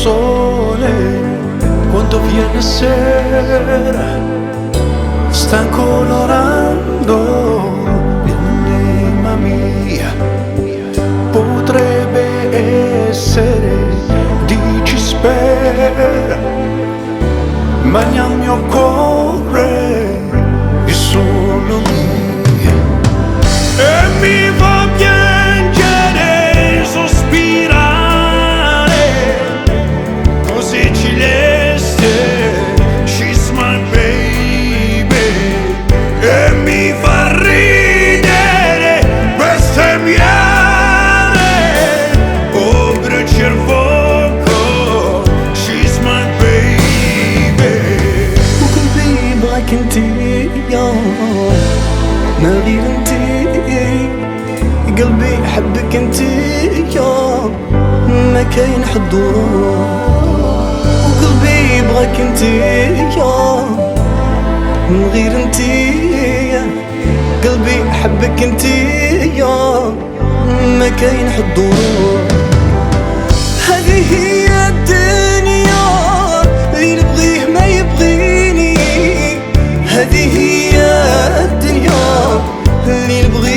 sole quando viene sera, sta colorando l'anima mia. Potrebbe essere, dici spera, ma nel mio cuore è solo mia. E mi fa piangere, sospirare, così celeste, she's my baby. E mi fa ridere, bestemmiare, oh brucia il fuoco, she's my baby. وقلبي معك انتي يا ما غير انتي، قلبي يحبك انتي يا ما كاين حضور. وقلبي يبغاك انتي يا من غير انتي، قلبي يحبك انتي يا ما كاين حضور. هذه هي الدنيا اللي نبغيه ما يبغيني، هذه هي الدنيا اللي نبغيه